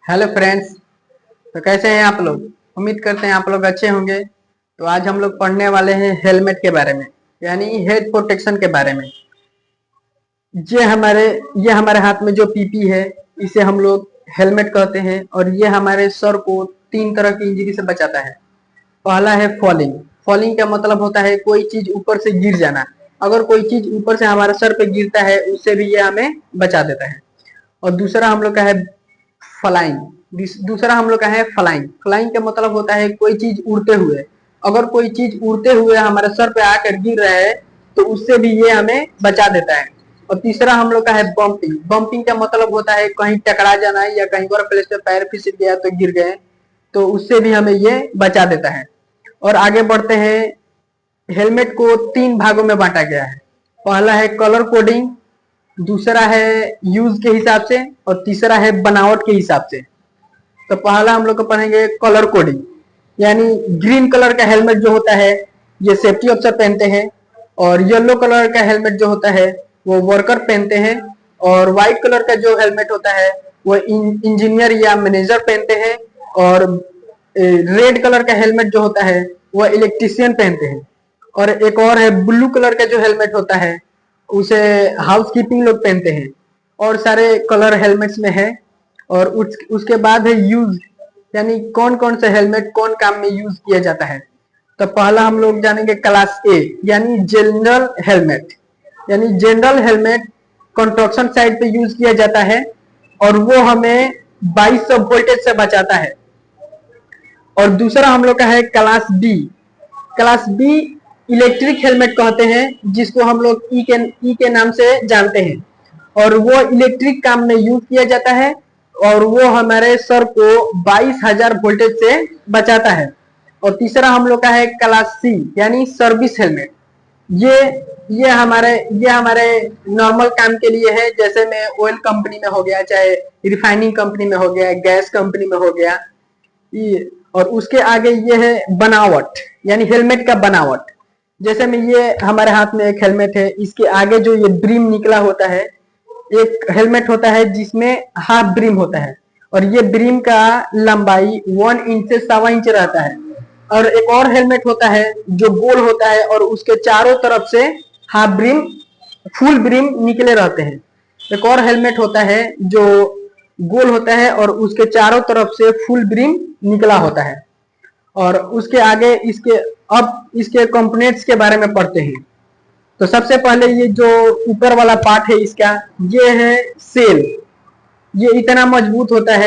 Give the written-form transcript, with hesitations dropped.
Hello friends. तो कैसे हैं आप लोग? उम्मीद करते हैं आप लोग अच्छे होंगे। तो आज हम लोग पढ़ने वाले हैं हेलमेट के बारे में, यानी हेड प्रोटेक्शन के बारे में। ये हमारे ये हमारे हाथ में जो पीपी है, इसे हम लोग हेलमेट कहते हैं। और ये हमारे सर को तीन तरह की इंजरी से बचाता है। पहला है फॉलिंग। फॉलिंग का मतलब होता है कोई चीज ऊपर से गिर जाना। अगर कोई चीज ऊपर से हमारे सर पे गिरता है, उससे भी ये हमें बचा देता है। और दूसरा हम लोग का है फ्लाइंग। दूसरा हम लोग का है फ्लाइंग। फ्लाइंग का मतलब होता है कोई चीज उड़ते हुए। अगर कोई चीज उड़ते हुए हमारे सर पे आकर गिर रहा है, तो उससे भी ये हमें बचा देता है। और तीसरा हम लोग का है बम्पिंग। बम्पिंग का मतलब होता है कहीं टकरा जाना या कहीं और प्लेस पे पैर फिसल गया तो गिर गए, तो उससे भी हमें ये बचा देता है। और आगे बढ़ते हैं। हेलमेट को तीन भागों में बांटा गया है। पहला है कलर कोडिंग, दूसरा है यूज के हिसाब से, और तीसरा है बनावट के हिसाब से। तो पहला हम लोग को पढ़ेंगे कलर कोडिंग, यानी ग्रीन कलर का हेलमेट जो होता है, ये सेफ्टी अफसर पहनते हैं। और येलो कलर का हेलमेट जो होता है, वो वर्कर पहनते हैं। और व्हाइट कलर का जो हेलमेट होता है, वो इंजीनियर या मैनेजर पहनते हैं। और रेड कलर का हेलमेट जो होता है, वो इलेक्ट्रिशियन पहनते हैं। और एक और है ब्लू कलर का जो हेलमेट होता है, उसे हाउस कीपिंग लोग पहनते हैं। और सारे कलर हेलमेट्स में है। और उसके बाद है यूज, यानी कौन कौन सा हेलमेट कौन काम में यूज किया जाता है। तो पहला हम लोग जानेंगे क्लास ए, यानी जनरल हेलमेट। यानी जनरल हेलमेट कंस्ट्रक्शन साइट पे यूज किया जाता है, और वो हमें 2200 वोल्टेज से बचाता है। और दूसरा हम लोग का है class B. Class B electric helmet कहते हैं, जिसको हम लोग ई के नाम से जानते हैं। और वो इलेक्ट्रिक काम में यूज किया जाता है, और वो हमारे सर को 22,000 वोल्टेज से बचाता है। और तीसरा हम लोग का है क्लास सी, यानी सर्विस हेलमेट। ये ये हमारे नॉर्मल काम के लिए है, जैसे में ऑयल कंपनी में हो गया, चाहे रिफाइनिंग कंपनी में हो गया, गैस कंपनी में हो गया। और उसके आगे ये है बनावट, यानी हेलमेट का बनावट। जैसे में ये हमारे हाथ में एक हेलमेट है, इसके आगे जो ये ब्रिम निकला होता है। एक हेलमेट होता है जिसमें हाफ ब्रिम होता है, और ये ब्रिम का लंबाई 1 इंच से 1.25 इंच रहता है। और एक और हेलमेट होता है जो गोल होता है, और उसके चारों तरफ से हाफ ब्रिम फुल ब्रिम निकले रहते हैं। एक और हेलमेट होता है जो गोल होता है, और उसके चारों तरफ से फुल ब्रिम निकला होता है। और उसके आगे इसके कंपोनेंट्स के बारे में पढ़ते हैं। तो सबसे पहले ये जो ऊपर वाला पार्ट है इसका, ये है सेल। ये इतना मजबूत होता है